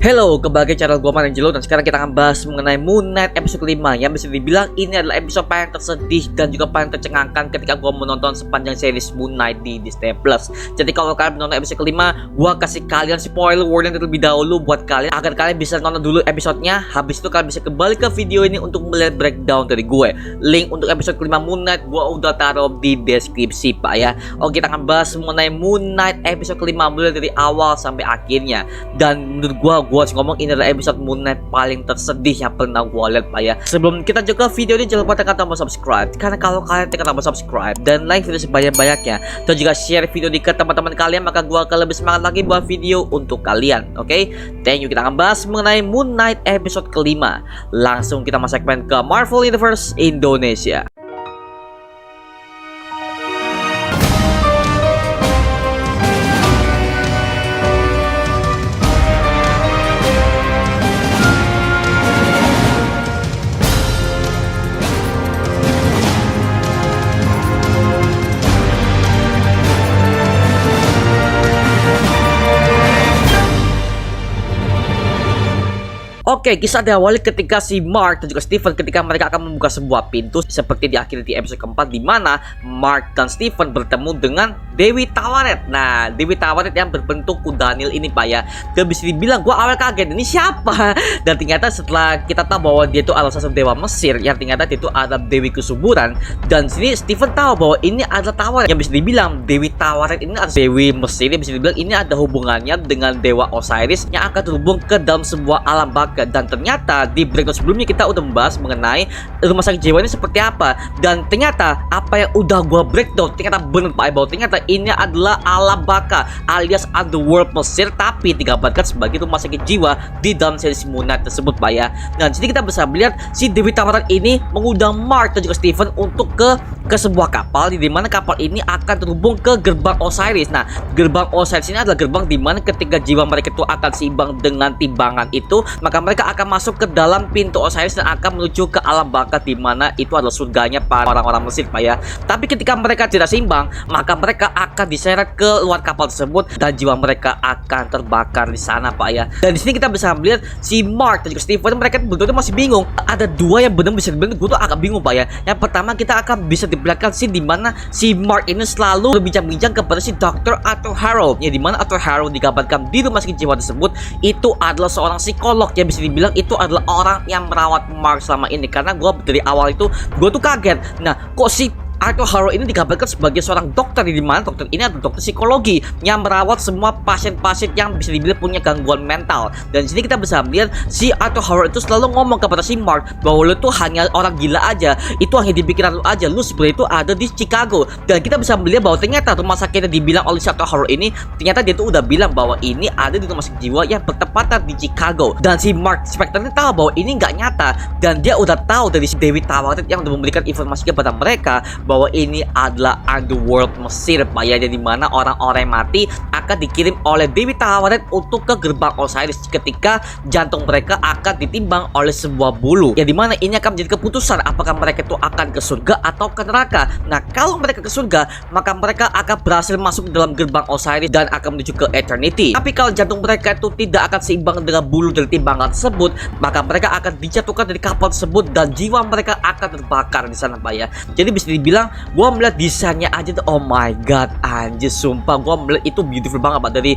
Hello, kembali ke channel gue Manangelo, dan sekarang kita akan bahas mengenai Moon Knight episode 5 yang bisa dibilang ini adalah episode paling tersedih dan juga paling tercengangkan ketika gue menonton sepanjang series Moon Knight di Disney Plus. Jadi kalau kalian menonton episode kelima, gue kasih kalian spoiler warning terlebih dahulu buat kalian agar kalian bisa nonton dulu episodenya. Habis itu kalian bisa kembali ke video ini untuk melihat breakdown dari gue. Link untuk episode kelima Moon Knight gue udah taruh di deskripsi pak ya. Oke, kita akan bahas mengenai Moon Knight episode kelima mulai dari awal sampai akhirnya. Dan menurut gue harus ngomong ini adalah episode Moon Knight paling tersedih yang pernah gue lihat pak ya. Sebelum kita juga video ini, jangan lupa tekan tombol subscribe, karena kalau kalian tekan tombol subscribe dan like video sebanyak-banyaknya dan juga share video ini ke teman-teman kalian, maka gue akan lebih semangat lagi buat video untuk kalian. Oke, thank you. Kita akan bahas mengenai Moon Knight episode kelima. Langsung kita masuk segmen ke Marvel Universe Indonesia. Oke, kisah diawali ketika si Mark dan juga Steven ketika mereka akan membuka sebuah pintu seperti diakhiri di episode keempat, di mana Mark dan Steven bertemu dengan Dewi Tawaret. Nah, Dewi Tawaret yang berbentuk kudanil ini pak ya. Dan bisa dibilang gue awal kaget, ini siapa? Dan ternyata setelah kita tahu bahwa dia itu adalah salah satu dewa Mesir, yang ternyata dia itu adalah Dewi Kesuburan. Dan sini Steven tahu bahwa ini adalah Tawaret, yang bisa dibilang Dewi Tawaret ini adalah Dewi Mesir. Yang bisa dibilang ini ada hubungannya dengan dewa Osiris yang akan terhubung ke dalam sebuah alam baka. Dan ternyata di breakdown sebelumnya kita udah membahas mengenai rumah sakit jiwa ini seperti apa. Dan ternyata apa yang udah gua breakdown ternyata bener pak, bahwa ternyata ini adalah alam baka alias Underworld Mesir, tapi digambarkan sebagai rumah sakit jiwa di dalam series Moon Knight tersebut pak ya. Dan sini kita bisa melihat si Dewi Tawaret ini mengundang Mark dan juga Steven untuk ke sebuah kapal, di mana kapal ini akan terhubung ke gerbang Osiris. Nah, gerbang Osiris ini adalah gerbang di mana ketika jiwa mereka itu akan seimbang dengan timbangan itu, maka mereka akan masuk ke dalam pintu Osiris dan akan menuju ke alam baka, di mana itu adalah surganya para orang-orang Mesir pak ya. Tapi ketika mereka tidak seimbang, maka mereka akan diseret ke luar kapal tersebut dan jiwa mereka akan terbakar di sana pak ya. Dan di sini kita bisa melihat si Mark dan juga Steven, mereka berdua masih bingung. Ada dua yang benar bisa dibilang gue tuh agak bingung pak ya. Yang pertama, kita akan bisa diperlihatkan sih di mana si Mark ini selalu berbincang-bincang kepada si Dr. Arthur Harrow, ya, di mana Arthur Harrow digambarkan di rumah sakit jiwa tersebut itu adalah seorang psikolog, yang bisa dibilang itu adalah orang yang merawat Mark selama ini. Karena gue dari awal itu gue tuh kaget, nah kok si Arthur Harrow ini digambarkan sebagai seorang dokter, di mana dokter ini adalah dokter psikologi yang merawat semua pasien-pasien yang bisa dibilang punya gangguan mental. Dan di sini kita bisa melihat si Arthur Harrow itu selalu ngomong kepada si Mark bahwa lu tuh hanya orang gila aja, itu hanya di pikiran lu aja, lu sebenarnya itu ada di Chicago. Dan kita bisa melihat bahwa ternyata rumah sakit yang dibilang oleh si Arthur Harrow ini, ternyata dia tuh udah bilang bahwa ini ada di rumah sakit jiwa yang bertepatan di Chicago. Dan si Mark Spector ini tahu bahwa ini nggak nyata, dan dia udah tahu dari si Dewi Tawaret yang udah memberikan informasi kepada mereka bahwa ini adalah Underworld Mesir pak ya, di mana orang-orang yang mati akan dikirim oleh Dewi Tawaret untuk ke gerbang Osiris ketika jantung mereka akan ditimbang oleh sebuah bulu, yang dimana ini akan menjadi keputusan apakah mereka itu akan ke surga atau ke neraka. Nah, kalau mereka ke surga, maka mereka akan berhasil masuk ke dalam gerbang Osiris dan akan menuju ke Eternity. Tapi kalau jantung mereka itu tidak akan seimbang dengan bulu dari timbangan tersebut, maka mereka akan dijatuhkan dari kapal tersebut dan jiwa mereka akan terbakar di sana pak ya. Jadi bisa dibilang gue melihat desainnya aja tuh, oh my god, anjir sumpah gue melihat itu beautiful banget pak. Dari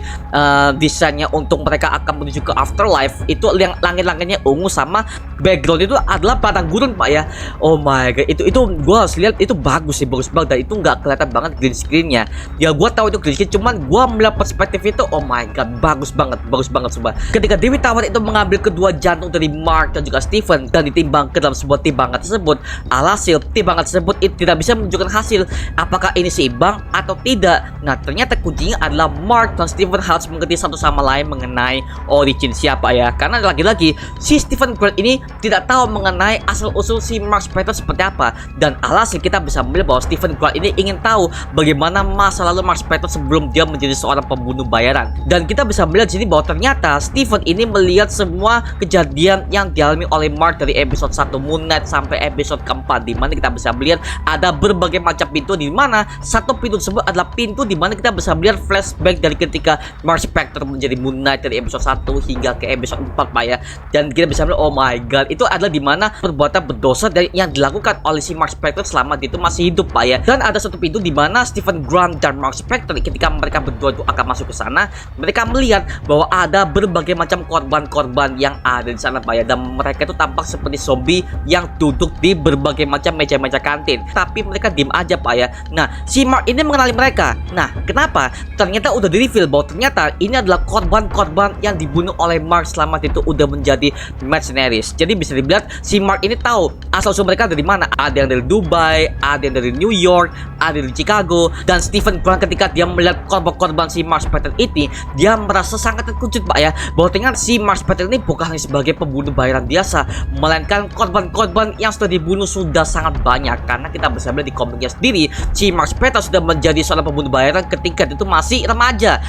desainnya untuk mereka akan menuju ke afterlife, itu yang langit-langitnya ungu, sama background itu adalah padang gurun pak ya. Oh my god, itu gue harus lihat, itu bagus sih, bagus banget. Dan itu nggak kelihatan banget green screennya ya. Gue tahu itu green screen, cuman gue melihat perspektif itu, oh my god, bagus banget sumpah. Ketika Dewi Tawaret itu mengambil kedua jantung dari Mark dan juga Steven dan ditimbang ke dalam sebuah timbangan tersebut, alhasil timbangan tersebut itu tidak bisa menunjukkan hasil apakah ini seimbang atau tidak. Nah, ternyata kuncinya adalah Mark dan Steven harus mengerti satu sama lain mengenai origin siapa ya. Karena lagi-lagi si Steven Grant ini tidak tahu mengenai asal-usul si Mark Spector seperti apa. Dan alhasil kita bisa melihat bahwa Steven Grant ini ingin tahu bagaimana masa lalu Mark Spector sebelum dia menjadi seorang pembunuh bayaran. Dan kita bisa melihat di sini bahwa ternyata Steven ini melihat semua kejadian yang dialami oleh Mark dari episode 1 Moon Knight sampai episode keempat, di mana kita bisa melihat ada berbagai macam pintu, di mana satu pintu tersebut adalah pintu di mana kita bisa melihat flashback dari ketika Mark Spector menjadi Moon Knight dari episode 1 hingga ke episode 4 Pak ya. Dan kita bisa melihat, oh my god, itu adalah di mana perbuatan berdosa dari yang dilakukan oleh si Mark Spector selama dia itu masih hidup Pak ya. Dan ada satu pintu di mana Stephen Grant dan Mark Spector ketika mereka berdua itu akan masuk ke sana, mereka melihat bahwa ada berbagai macam korban-korban yang ada di sana Pak ya. Dan mereka itu tampak seperti zombie yang duduk di berbagai macam meja-meja kantin, tapi mereka diem aja Pak ya. Nah, si Mark ini mengenali mereka. Nah, kenapa? Ternyata udah di-reveal bahwa ternyata ini adalah korban-korban yang dibunuh oleh Mark selama itu udah menjadi mercenaries. Jadi bisa dilihat si Mark ini tahu asal-usul mereka dari mana. Ada yang dari Dubai, ada yang dari New York, ada dari Chicago. Dan Stephen Grant ketika dia melihat korban-korban si Mark Spector ini, dia merasa sangat terkejut Pak ya, bahwa ternyata si Mark Spector ini bukan hanya sebagai pembunuh bayaran biasa, melainkan korban-korban yang sudah dibunuh sudah sangat banyak. Karena kita bisa melihat di komiknya sendiri, si Mark Spector sudah menjadi seorang pembunuh bayaran ketika itu masih remaja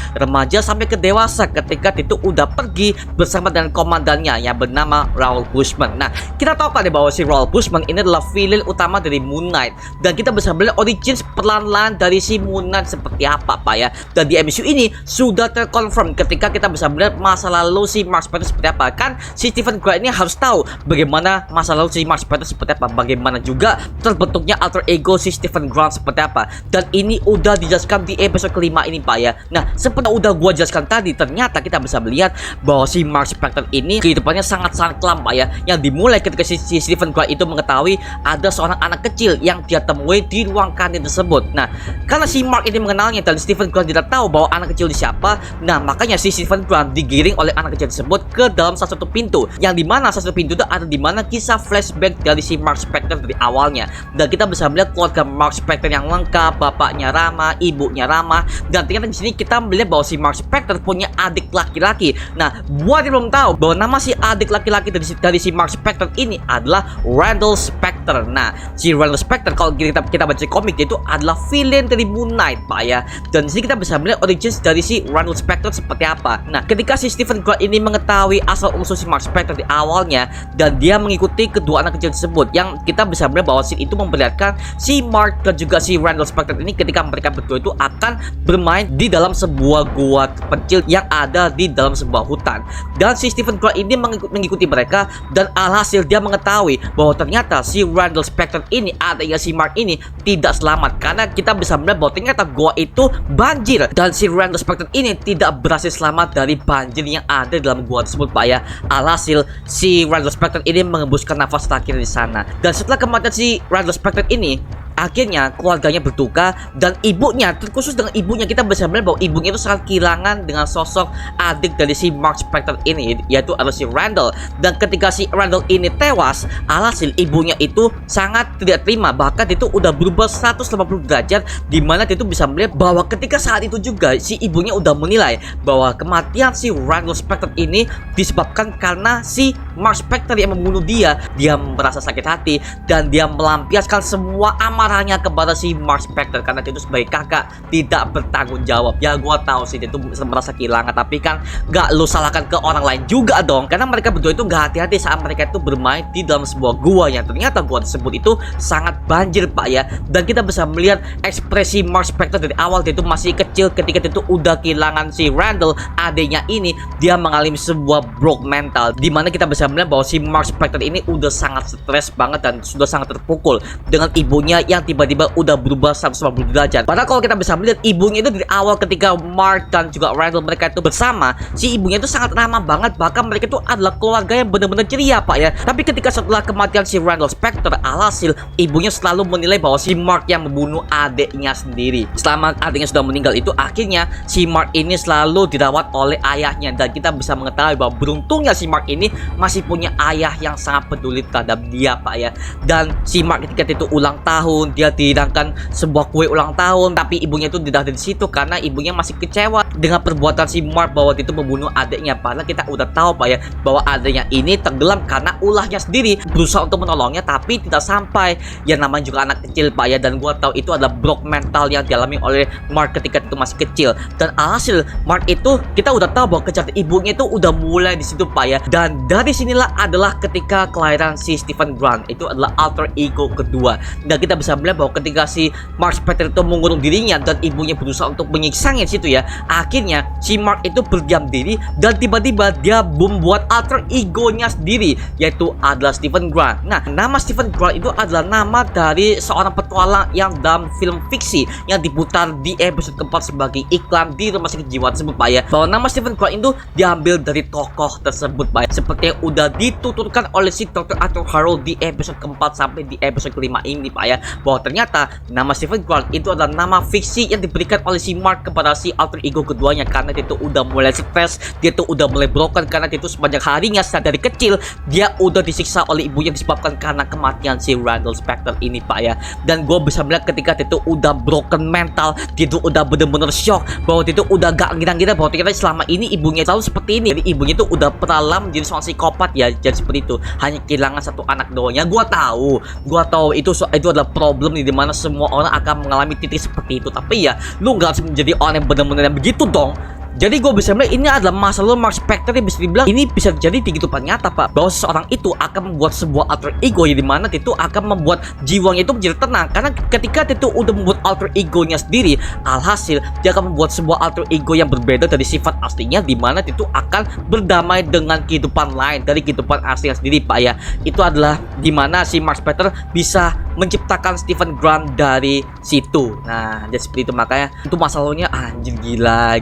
sampai ke dewasa, ketika itu udah pergi bersama dengan komandannya yang bernama Raoul Bushman. Nah, kita tahu kan bahwa si Raoul Bushman ini adalah villain utama dari Moon Knight, dan kita bisa melihat origins perlahan-lahan dari si Moon Knight seperti apa Pak ya. Dan di MCU ini sudah terkonfirm ketika kita bisa melihat masa lalu si Mark Spector seperti apa. Kan si Stephen Grant ini harus tahu bagaimana masa lalu si Mark Spector seperti apa, bagaimana juga terbentuknya alter ego si Stephen Grant seperti apa. Dan ini udah dijelaskan di episode kelima ini Pak ya. Nah, seperti udah gua jelaskan tadi, ternyata kita bisa melihat bahwa si Mark Spector ini kehidupannya sangat-sangat kelam Pak ya, yang dimulai ketika si Stephen Grant itu mengetahui ada seorang anak kecil yang dia temui di ruang kantin tersebut. Nah, karena si Mark ini mengenalnya dan Stephen Grant tidak tahu bahwa anak kecil di siapa, nah makanya si Stephen Grant digiring oleh anak kecil tersebut ke dalam salah satu pintu, yang dimana salah satu pintu itu ada dimana kisah flashback dari si Mark Spector dari awalnya. Dan kita bisa melihat keluarga Mark Spector yang lengkap, bapaknya Rama, ibunya Rama. Dan ternyata di sini kita melihat bahwa si Mark Spector punya adik laki-laki. Nah, buat yang belum tahu bahwa nama si adik laki-laki dari si Mark Spector ini adalah Randall Spector. Nah, si Randall Spector kalau kita baca komik itu adalah villain dari Moon Knight Pak ya. Dan di sini kita bisa melihat origins dari si Randall Spector seperti apa. Nah, ketika si Stephen Grant ini mengetahui asal usul si Mark Spector di awalnya, dan dia mengikuti kedua anak kecil tersebut, yang kita bisa melihat bahwa scene itu memperlihatkan si Mark dan juga si Randall Spector ini ketika mereka berdua itu akan bermain di dalam sebuah gua kecil yang ada di dalam sebuah hutan. Dan si Stephen Grant ini mengikuti mereka, dan alhasil dia mengetahui bahwa ternyata si Randall Spector ini, adanya si Mark ini, tidak selamat. Karena kita bisa melihat bahwa ternyata gua itu banjir, dan si Randall Spector ini tidak berhasil selamat dari banjir yang ada di dalam gua tersebut Pak ya. Alhasil si Randall Spector ini mengembuskan nafas terakhir di sana. Dan setelah kematian si Randall Spector ini, akhirnya keluarganya berduka, dan ibunya, terkhusus dengan ibunya, kita bisa melihat bahwa ibunya itu sangat kehilangan dengan sosok adik dari si Mark Spector ini, yaitu adalah si Randall. Dan ketika si Randall ini tewas, alhasil ibunya itu sangat tidak terima, bahkan itu udah berubah 180 derajat, dimana dia itu bisa melihat bahwa ketika saat itu juga si ibunya udah menilai bahwa kematian si Randall Spector ini disebabkan karena si Mark Spector yang membunuh dia. Dia merasa sakit hati dan dia melampiaskan semua amarahnya kepada si Mark Spector karena dia itu sebagai kakak tidak bertanggung jawab. Ya gua tahu sih dia itu merasa kehilangan, tapi kan gak lu salahkan ke orang lain juga dong, karena mereka berdua itu gak hati-hati saat mereka itu bermain di dalam sebuah gua yang ternyata gua tersebut itu sangat banjir Pak ya. Dan kita bisa melihat ekspresi Mark Spector dari awal dia itu masih kecil, ketika dia itu udah kehilangan si Randall adanya ini, dia mengalami sebuah broke mental, dimana kita bisa melihat bahwa si Mark Spector ini udah sangat stres banget dan sudah sangat terpukul dengan ibunya yang tiba-tiba udah berubah 180 derajat. Padahal kalau kita bisa melihat ibunya itu dari awal ketika Mark dan juga Randall mereka itu bersama, si ibunya itu sangat ramah banget, bahkan mereka itu adalah keluarga yang benar-benar ceria Pak ya. Tapi ketika setelah kematian si Randall Spector, alhasil ibunya selalu menilai bahwa si Mark yang membunuh adiknya sendiri. Selama adiknya sudah meninggal itu, akhirnya si Mark ini selalu dirawat oleh ayahnya, dan kita bisa mengetahui bahwa beruntungnya si Mark ini masih punya ayah yang sangat peduli terhadap dia Pak ya. Dan si Mark ketika itu ulang tahun, dia dihidangkan sebuah kue ulang tahun, tapi ibunya itu tidak ada di situ karena ibunya masih kecewa dengan perbuatan si Mark bahwa dia itu membunuh adiknya. Padahal kita udah tahu Pak ya bahwa adiknya ini tenggelam karena ulahnya sendiri, berusaha untuk menolongnya tapi tidak sampai. Ya namanya juga anak kecil Pak ya, dan gua tahu itu adalah block mental yang dialami oleh Mark ketika itu masih kecil. Dan alhasil Mark itu kita udah tahu bahwa kejahatan ibunya itu udah mulai di situ Pak ya. Dan dari sinilah adalah ketika kelahiran si Stephen Grant, itu adalah alter ego kedua. Dan kita bisa melihat bahwa ketika si Mark Spector itu mengurung dirinya dan ibunya berusaha untuk menyiksanya di situ ya, akhirnya si Mark itu berdiam diri dan tiba-tiba dia membuat alter egonya sendiri, yaitu adalah Stephen Grant. Nah, nama Stephen Grant itu adalah nama dari seorang petualang yang dalam film fiksi yang diputar di episode keempat sebagai iklan di rumah sakit jiwa tersebut Pak ya, bahwa nama Stephen Grant itu diambil dari tokoh tersebut Pak ya, seperti yang udah dituturkan oleh si Dr. Arthur Harrow di episode keempat sampai di episode kelima ini Pak ya, bahwa ternyata nama Stephen Grant itu adalah nama fiksi yang diberikan oleh si Mark kepada si alter ego keduanya, karena dia itu udah mulai stres, dia itu udah mulai broken, karena dia itu sepanjang harinya dari kecil dia udah disiksa oleh ibunya disebabkan karena kematian si Randall Spector ini Pak ya. Dan gue bisa melihat ketika dia itu udah broken mental, dia itu udah bener-bener shock bahwa dia itu udah gak ngira-ngira bahwa ternyata selama ini ibunya selalu seperti ini. Jadi ibunya itu udah pernah menjadi seorang psikopat ya, jadi seperti itu, hanya kehilangan satu anak doang ya. Gue tahu itu adalah problem nih, dimana semua orang akan mengalami titik seperti itu, tapi ya lu gak harus menjadi orang yang benar-benar yang begitu dong. Jadi gue bisa melihat ini adalah masalah Mark Spector yang bisa dibilang ini bisa terjadi di kehidupan nyata Pak, bahwa seseorang itu akan membuat sebuah alter ego yang dimana itu akan membuat jiwanya itu menjadi tenang, karena ketika itu udah membuat alter egonya sendiri, alhasil dia akan membuat sebuah alter ego yang berbeda dari sifat aslinya, dimana itu akan berdamai dengan kehidupan lain dari kehidupan aslinya sendiri Pak ya. Itu adalah dimana si Mark Spector bisa menciptakan Stephen Grant dari situ. Nah, jadi seperti itu, makanya itu masalahnya anjir gila.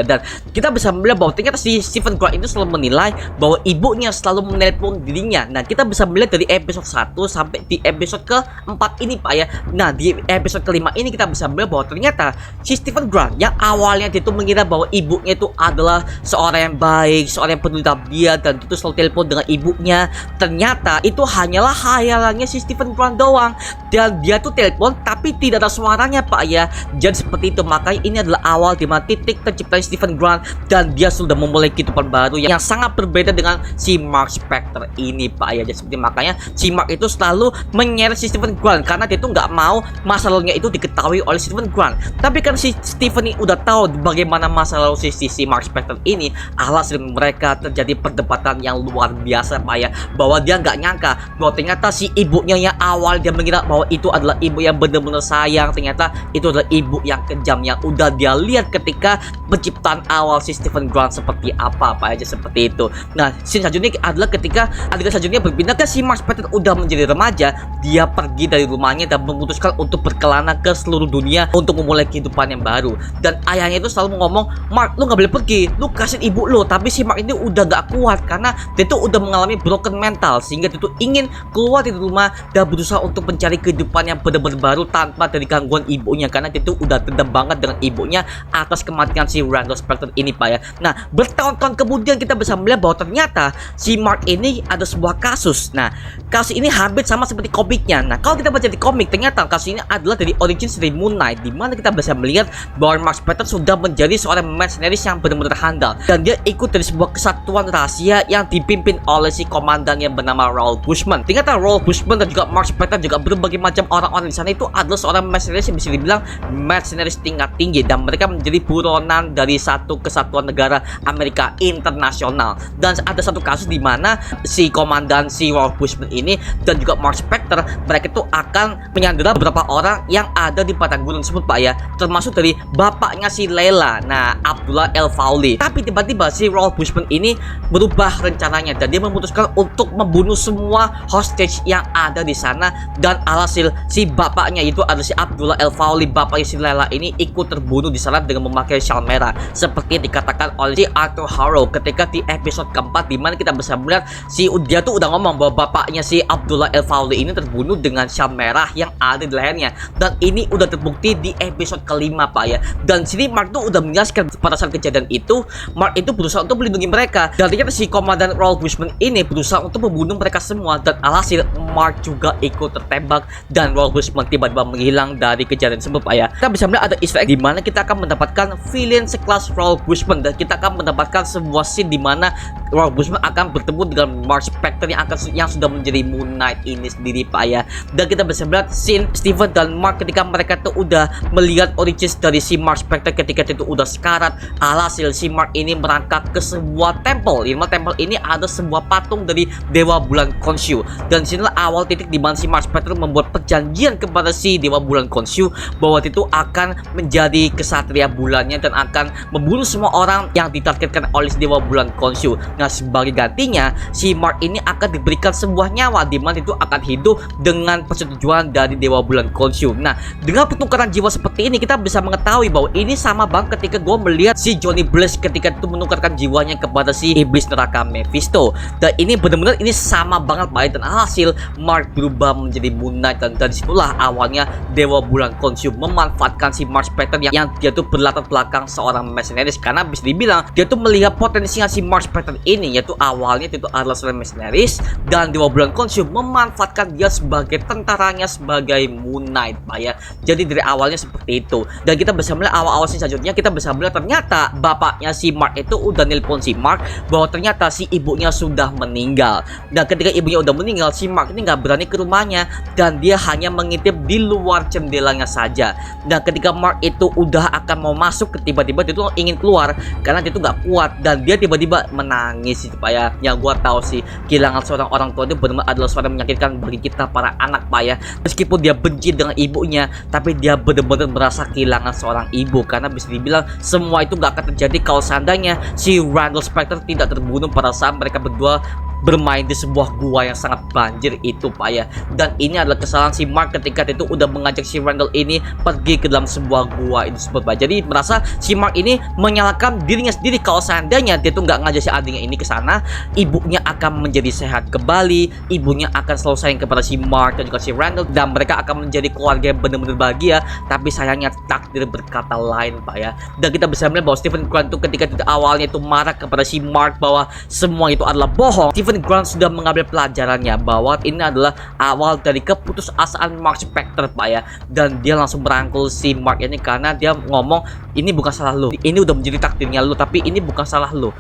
Dan kita bisa melihat bahwa ternyata si Stephen Grant itu selalu menilai bahwa ibunya selalu menelpon dirinya. Nah, kita bisa melihat dari episode 1 sampai di episode ke-4 ini Pak ya. Nah, di episode kelima ini kita bisa melihat bahwa ternyata si Stephen Grant yang awalnya dia itu mengira bahwa ibunya itu adalah seorang yang baik, seorang yang peduli terhadap dia, dan itu selalu telepon dengan ibunya, ternyata itu hanyalah khayalannya si Stephen Grant doang. Dan dia tuh telepon tapi tidak ada suaranya Pak ya. Jadi seperti itu, makanya ini adalah awal dimana titik terciptanya Stephen Grant, dan dia sudah memulai kehidupan baru yang sangat berbeda dengan si Mark Spector ini Pak ya. Jadi seperti makanya si Mark itu selalu menyeret si Stephen Grant, karena dia tuh nggak mau masalahnya itu diketahui oleh Stephen Grant. Tapi kan si Stephen ini udah tahu bagaimana masalah si Mark Spector ini, alhasil mereka terjadi perdebatan yang luar biasa Pak ya, bahwa dia nggak nyangka bahwa ternyata si ibunya yang awal dia mengira bahwa itu adalah ibu yang benar-benar sayang, ternyata itu adalah ibu yang kejam yang udah dia lihat ketika penciptaan awal si Stephen Grant seperti apa aja seperti itu. Nah, scene selanjutnya adalah ketika adegan selanjutnya berpindah ke si Mark Spector udah menjadi remaja, dia pergi dari rumahnya dan memutuskan untuk berkelana ke seluruh dunia untuk memulai kehidupan yang baru. Dan ayahnya itu selalu ngomong, Mark, lu nggak boleh pergi, lu kasih ibu lu. Tapi si Mark ini udah gak kuat karena dia tuh udah mengalami broken mental, sehingga dia tuh ingin keluar dari rumah dan berusaha untuk mencari kehidupan yang benar-benar baru tanpa dari gangguan ibunya, karena dia tuh udah dendam banget dengan ibunya atas kematian si Randall Spector ini Pak ya. Nah, bertahun-tahun kemudian kita bisa melihat bahwa ternyata si Mark ini ada sebuah kasus. Nah, kasus ini hampir sama seperti komiknya. Nah, kalau kita baca di komik, ternyata kasus ini adalah dari origin dari Moon Knight, di mana kita bisa melihat bahwa Mark Spector sudah menjadi seorang mercenaries yang benar-benar handal, dan dia ikut dari sebuah kesatuan rahasia yang dipimpin oleh si komandan yang bernama Raoul Bushman. Ternyata Raoul Bushman dan juga Mark Spector juga berbagai macam orang-orang di sana itu adalah seorang mercenaries yang bisa dibilang mercenaries tingkat tinggi, dan mereka menjadi buronan dari satu kesatuan negara Amerika internasional. Dan ada satu kasus di mana si komandan si Raoul Bushman ini dan juga Mark Spector, mereka itu akan menyandera beberapa orang yang ada di padang gunung tersebut Pak ya, termasuk dari bapaknya si Layla, nah Abdullah El Fawli. Tapi tiba-tiba si Raoul Bushman ini berubah rencananya dan dia memutuskan untuk membunuh semua hostage yang ada di sana, dan alhasil si bapaknya itu adalah si Abdullah El Fawli, bapaknya si Layla ini ikut terbunuh di sana dengan memakai syal merah, seperti yang dikatakan oleh si Arthur Harrow ketika di episode keempat, dimana kita bisa melihat si dia tuh udah ngomong bahwa bapaknya si Abdullah El Fawli ini terbunuh dengan syal merah yang ada di lehernya, dan ini udah terbukti di episode kelima Pak ya. Dan sini Mark tuh udah menjelaskan pada saat kejadian itu Mark itu berusaha untuk melindungi mereka, dan ternyata si komandan Raoul Bushman ini berusaha untuk membunuh mereka semua, dan alhasil Mark juga ikut tertembak dan Raul Bushman tiba-tiba menghilang dari kejadian tersebut Pak ya. Kita bisa melihat ada easter egg di mana kita akan mendapatkan villain sekelas Raul Bushman dan kita akan mendapatkan sebuah scene di mana Raul Bushman akan bertemu dengan Mark Spector yang sudah menjadi Moon Knight ini sendiri Pak ya. Dan kita bisa melihat scene Stephen dan Mark ketika mereka tuh udah melihat origins dari si Mark Spector ketika itu udah sekarat. Alhasil si Mark ini merangkak ke sebuah temple. Di mana temple ini ada sebuah patung dari Dewa Bulan Khonshu. Dan disinilah awal titik di mana si Mark Spector membuat perjanjian kepada si Dewa Bulan Khonshu bahwa itu akan menjadi kesatria bulannya dan akan membunuh semua orang yang ditargetkan oleh si Dewa Bulan Khonshu. Nah, sebagai gantinya si Mark ini akan diberikan sebuah nyawa di mana itu akan hidup dengan persetujuan dari Dewa Bulan Khonshu. Nah, dengan pertukaran jiwa seperti ini kita bisa mengetahui bahwa ini sama banget ketika gue melihat si Johnny Blaze ketika itu menukarkan jiwanya kepada si iblis neraka Mephisto. Dan ini benar-benar ini sama banget baik, dan hasil Mark berubah menjadi Moon Knight, dan dari situlah awalnya Dewa Bulan Khonshu memanfaatkan si Mark Spector yang dia tuh berlatar belakang seorang mercenaries, karena bisa dibilang dia tuh melihat potensinya si Mark Spector ini, yaitu awalnya itu adalah seorang mercenaries dan Dewa Bulan Khonshu memanfaatkan dia sebagai tentaranya sebagai Moon Knight Pak ya. Jadi dari awalnya seperti itu, dan kita bisa melihat awal-awal selanjutnya kita bisa melihat ternyata bapaknya si Mark itu udah nelpon si Mark bahwa ternyata si ibunya sudah meninggal. Dan ketika ibunya udah meninggal, si Mark ini nggak berani ke rumahnya dan dia hanya mengintip di luar jendelanya saja. Dan ketika Mark itu udah akan mau masuk, tiba-tiba dia tuh ingin keluar karena dia tuh nggak kuat dan dia tiba-tiba menangis itu Pak ya. Yang gua tahu sih, kehilangan seorang orang tua itu benar-benar adalah suatu yang menyakitkan bagi kita para anak Pak ya. Meskipun dia benci dengan ibunya, tapi dia benar-benar merasa kehilangan seorang ibu, karena bisa dibilang semua itu gak akan terjadi kalau seandainya si Randall Spector tidak terbunuh pada saat mereka berdua bermain di sebuah gua yang sangat banjir itu Pak ya. Dan ini adalah kesalahan si Mark ketika itu udah mengajak si Randall ini pergi ke dalam sebuah gua itu sebut Pak. Jadi merasa si Mark ini menyalahkan dirinya sendiri kalau seandainya dia tuh nggak ngajak si adiknya ini ke sana, ibunya akan menjadi sehat kembali, ibunya akan selalu sayang kepada si Mark dan juga si Randall, dan mereka akan menjadi keluarga yang benar-benar bahagia. Tapi sayangnya takdir berkata lain Pak ya. Dan kita bisa melihat bahwa Stephen Grant tuh ketika itu awalnya itu marah kepada si Mark bahwa semua itu adalah bohong, Stephen Grant sudah mengambil pelajarannya bahwa ini adalah awal dari keputusasaan Mark Spector Pak ya. Dan dia langsung merangkul si Mark ini karena dia ngomong, ini bukan salah lu, ini udah menjadi takdirnya lu, tapi ini bukan salah lu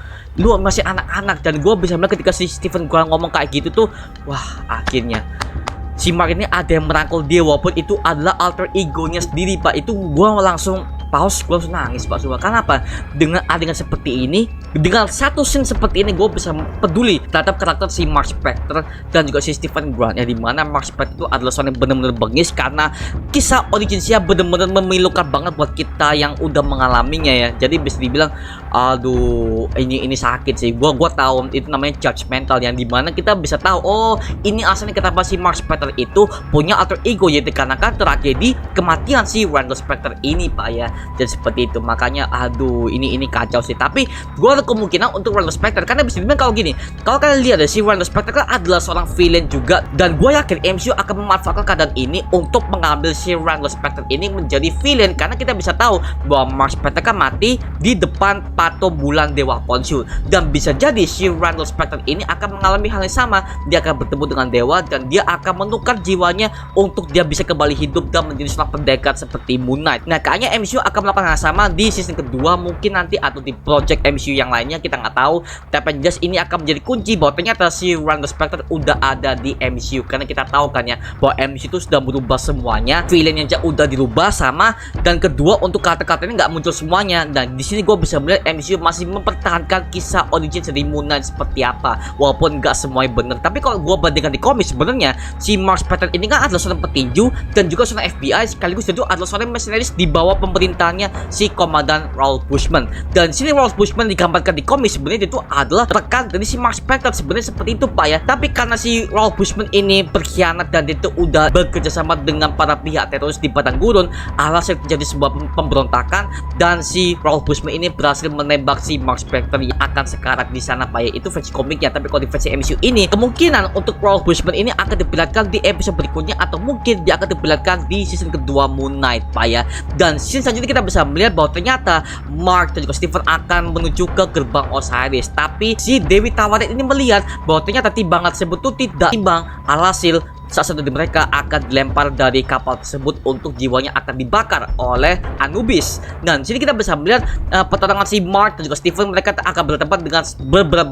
masih anak-anak. Dan gue bisa melihat ketika si Stephen Grant ngomong kayak gitu tuh, wah akhirnya si Mark ini ada yang merangkul dia, walaupun itu adalah alter egonya sendiri Pak. Itu gue langsung pause, gue langsung nangis Pak semua. Kenapa? Dengan adegan seperti ini, dengan satu scene seperti ini, gue bisa peduli terhadap karakter si Mark Spector dan juga si Stephen Grant ya, dimana Mark Spector itu adalah seorang yang benar-benar bengis karena kisah originnya benar-benar memilukan banget buat kita yang udah mengalaminya ya. Jadi bisa dibilang, aduh ini sakit sih. Gue tahu itu namanya judgmental, yang dimana kita bisa tahu, oh ini asalnya kenapa si Mark Spector itu punya alter ego, yaitu karena kan tragedi kematian si Randall Spector ini Pak ya. Dan seperti itu, makanya aduh ini kacau sih. Tapi gue ada kemungkinan untuk Randall Spector, karena bisa dibilang kalau gini, kalau kalian lihat si Randall Spector kan adalah seorang villain juga, dan gue yakin MCU akan memanfaatkan keadaan ini untuk mengambil si Randall Spector ini menjadi villain, karena kita bisa tahu bahwa Mark Spector kan mati di depan patung bulan Dewa Khonshu, dan bisa jadi si Randall Spector ini akan mengalami hal yang sama. Dia akan bertemu dengan dewa dan dia akan menukar jiwanya untuk dia bisa kembali hidup dan menjadi seorang pendekat seperti Moon Knight. Nah kayaknya MCU akan melakukan hal sama di season kedua mungkin nanti, atau di project MCU yang lainnya, kita nggak tahu. Tapi jelas ini akan menjadi kunci bahwa ternyata si Randall Spector udah ada di MCU, karena kita tahu kan ya bahwa MCU itu sudah berubah semuanya, villainnya aja udah dirubah sama, dan kedua untuk karakter-karakter ini nggak muncul semuanya. Dan di sini gue bisa melihat MCU masih mempertahankan kisah origin dari Moon Knight seperti apa, walaupun nggak semuanya bener. Tapi kalau gue bandingkan di komik, sebenarnya si Mark Spector ini kan adalah seorang petinju dan juga seorang FBI, sekaligus itu adalah seorang mercenaries di bawah pemerintahnya si Komandan Raul Bushman. Dan sini Raul Bushman digambarkan di komik sebenarnya itu adalah rekan dari si Mark Spector, sebenarnya seperti itu Pak ya. Tapi karena si Raul Bushman ini berkhianat dan itu udah bekerja sama dengan para pihak teroris di padang gurun, alhasil terjadi sebuah pemberontakan dan si Raul Bushman ini berhasil menembak si Mark Spector yang akan sekarat di sana Pak ya. Itu versi komiknya. Tapi kalau di versi MCU ini, kemungkinan untuk Raul Bushman ini akan diperlihatkan di episode berikutnya, atau mungkin dia akan diperlihatkan di season kedua Moon Knight Pak ya. Dan season selanjutnya kita bisa melihat bahwa ternyata Mark dan juga Stephen akan menuju ke gerbang Osiris. Tapi si Dewi Tawaret ini melihat bahwa ternyata timbangan tersebut itu tidak timbang, alhasil salah satu dari mereka akan dilempar dari kapal tersebut untuk jiwanya akan dibakar oleh Anubis. Dan sini kita bisa melihat petualangan si Mark dan juga Stephen, mereka akan bertempat dengan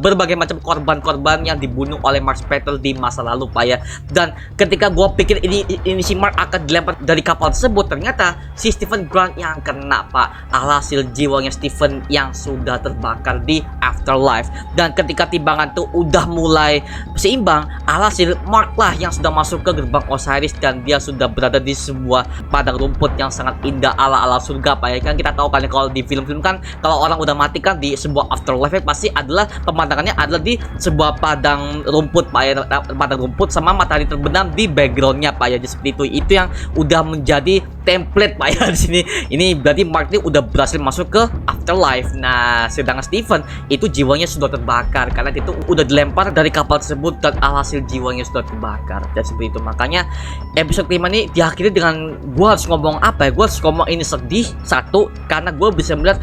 berbagai macam korban-korban yang dibunuh oleh Mark Spector di masa lalu, Pak ya. Dan ketika gue pikir ini si Mark akan dilempar dari kapal tersebut, ternyata si Stephen Grant yang kena, Pak. Alhasil jiwanya Stephen yang sudah terbakar di afterlife. Dan ketika timbangan tuh udah mulai seimbang, alhasil Mark lah yang sudah masuk ke gerbang Osiris dan dia sudah berada di sebuah padang rumput yang sangat indah ala-ala surga, Pak ya. Kan kita tahu kan kalau di film-film kan kalau orang udah mati kan di sebuah afterlife pasti adalah pemandangannya adalah di sebuah padang rumput, Pak ya. Padang rumput sama matahari terbenam di backgroundnya, Pak ya. Jadi seperti itu yang udah menjadi template, Pak ya di sini. Ini berarti Mark ini udah berhasil masuk ke afterlife. Nah, sedangkan Stephen itu jiwanya sudah terbakar karena itu udah dilempar dari kapal tersebut dan alhasil jiwanya sudah terbakar. Dan seperti itu makanya episode 5 ini diakhiri dengan gue harus ngomong apa ya? Gue harus ngomong ini sedih satu karena gue bisa melihat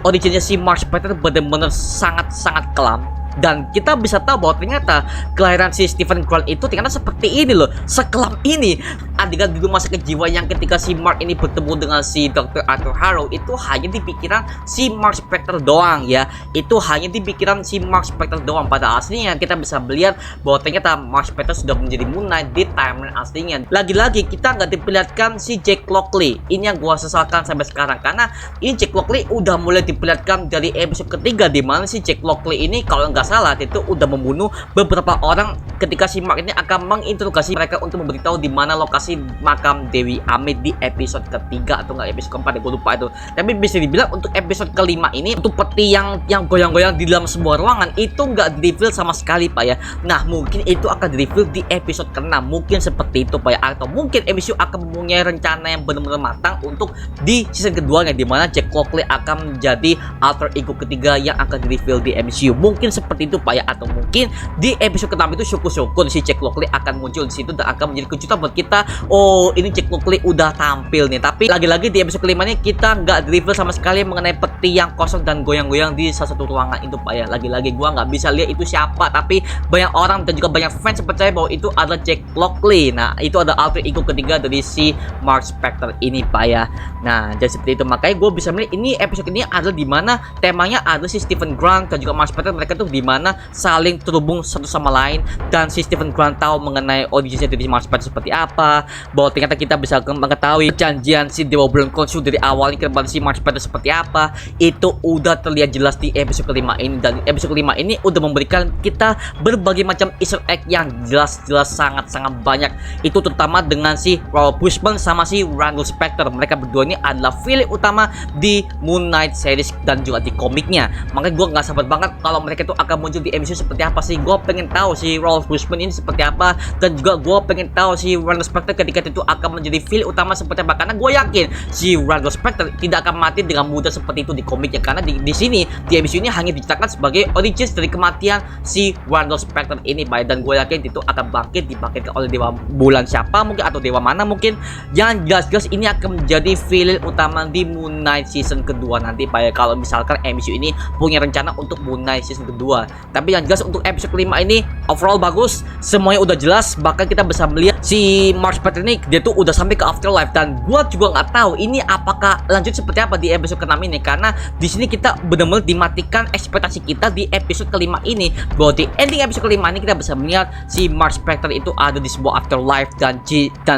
originnya si Mark Spector benar-benar sangat-sangat kelam. Dan kita bisa tahu bahwa ternyata kelahiran si Stephen Grant itu ternyata seperti ini loh, sekelam ini. Adegan di rumah sakit jiwa yang ketika si Mark ini bertemu dengan si Dr. Arthur Harrow itu hanya di pikiran si Mark Spector doang ya. Itu hanya di pikiran si Mark Spector doang. Pada aslinya kita bisa melihat bahwa ternyata Mark Spector sudah menjadi Moon Knight di timeline aslinya. Lagi-lagi kita nggak diperlihatkan si Jake Lockley. Ini yang gua sesalkan sampai sekarang karena ini Jake Lockley udah mulai diperlihatkan dari episode ketiga, di mana si Jake Lockley ini kalau nggak salah itu udah membunuh beberapa orang ketika si Mark ini akan menginterogasi mereka untuk memberitahu di mana lokasi makam Dewi Amit di episode ketiga atau enggak episode keempat, gue lupa itu. Tapi bisa dibilang untuk episode kelima ini untuk peti yang goyang-goyang di dalam sebuah ruangan itu nggak di-reveal sama sekali, Pak ya. Nah mungkin itu akan di-reveal di episode ke-6, mungkin seperti itu, Pak ya. Atau mungkin MCU akan mempunyai rencana yang benar-benar matang untuk di season keduanya, di mana Jack Lockley akan menjadi alter ego ketiga yang akan di-reveal di MCU. Mungkin seperti itu, Pak ya. Atau mungkin di episode ke-6 itu syukur-syukur si Jack Lockley akan muncul di situ dan akan menjadi kejutan buat kita. Oh, ini Jack Lockley udah tampil nih. Tapi lagi-lagi di episode kelima ini kita nggak di-reveal sama sekali mengenai peti yang kosong dan goyang-goyang di salah satu ruangan itu, Pak ya. Lagi-lagi gua nggak bisa lihat itu siapa, tapi banyak orang dan juga banyak fans percaya bahwa itu adalah Jack Lockley. Nah, itu ada alter ego ketiga dari si Mark Spector ini, Pak ya. Nah, jadi seperti itu makanya gue bisa melihat ini episode ini adalah di mana temanya ada si Stephen Grant dan juga Mark Spector, mereka tuh di mana saling terhubung satu sama lain dan si Stephen Grant tahu mengenai originnya dari Mark Spector seperti apa, bahwa ternyata kita bisa mengetahui perjanjian si Dewa Bulan Khonshu dari awalnya kepada si Mark Spector seperti apa. Itu udah terlihat jelas di episode kelima ini, dan episode kelima ini udah memberikan kita berbagai macam Easter egg yang jelas-jelas sangat-sangat banyak. Itu terutama dengan si Raoul Bushman sama si Randall Spector. Mereka berdua ini adalah villain utama di Moon Knight series dan juga di komiknya. Makanya gue nggak sabar banget kalau mereka itu akan muncul di MCU seperti apa sih. Gue pengen tahu si Raoul Bushman ini seperti apa, dan juga gue pengen tahu si Randall Spector ketika itu akan menjadi villain utama seperti apa, karena gue yakin si Randall Spector tidak akan mati dengan mudah seperti itu di komiknya, karena di sini di MCU ini hanya diceritakan sebagai origins dari kematian si Randall Spector ini, baik. Dan gue yakin itu akan dibangkitkan oleh Dewa Bulan siapa mungkin atau dewa mana mungkin, yang jelas-jelas ini akan menjadi villain utama di Moon Knight season kedua nanti, Pak ya, kalau misalkan MCU ini punya rencana untuk Moon Knight season kedua. Tapi yang jelas untuk episode kelima ini overall bagus, semuanya udah jelas. Bahkan kita bisa melihat si Mark Spector ini dia tuh udah sampai ke afterlife, dan gua juga nggak tahu ini apakah lanjut seperti apa di episode ke-6 ini, karena di sini kita benar-benar dimatikan ekspektasi kita di episode kelima ini, bahwa di ending episode kelima ini kita bisa melihat si Mark Spector itu ada di sebuah afterlife, dan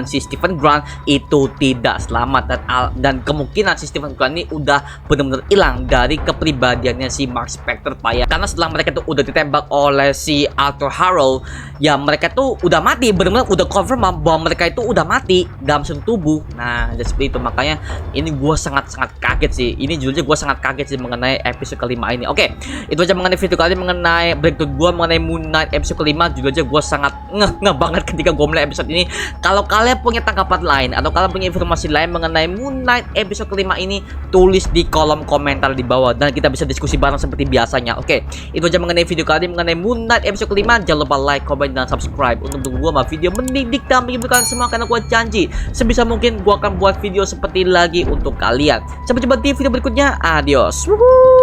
si Stephen Grant itu tidak selamat, dan kemungkinan si Stephen Grant ini udah benar-benar hilang dari kepribadiannya si Mark Spector, Pak ya. Karena setelah mereka tuh udah ditembak oleh si Arthur Harrow, ya mereka tuh udah mati, benar-benar udah confirm bahwa mereka itu udah mati dalam satu tubuh. Nah, jadi seperti itu makanya ini gue sangat-sangat kaget sih. Ini jujurnya gue sangat kaget sih mengenai episode kelima ini. Oke, itu aja mengenai video kali ini, mengenai breakdown gue mengenai Moon Knight episode kelima. Jujur aja gue sangat ngeh banget ketika gue mulai episode ini. Kalau kalian punya tanggapan lain atau kalian punya informasi lain mengenai Moon Knight episode kelima ini, tulis di kolom komentar di bawah dan kita bisa diskusi bareng seperti biasanya. Oke, itu aja mengenai video kali ini mengenai Moon Knight episode kelima. Jangan lupa like, comment, dan subscribe untuk tunggu gue video mendidik dan menghibur semua, karena gue janji sebisa mungkin gue akan buat video seperti ini lagi untuk kalian. Sampai jumpa di video berikutnya. Adios. Woohoo.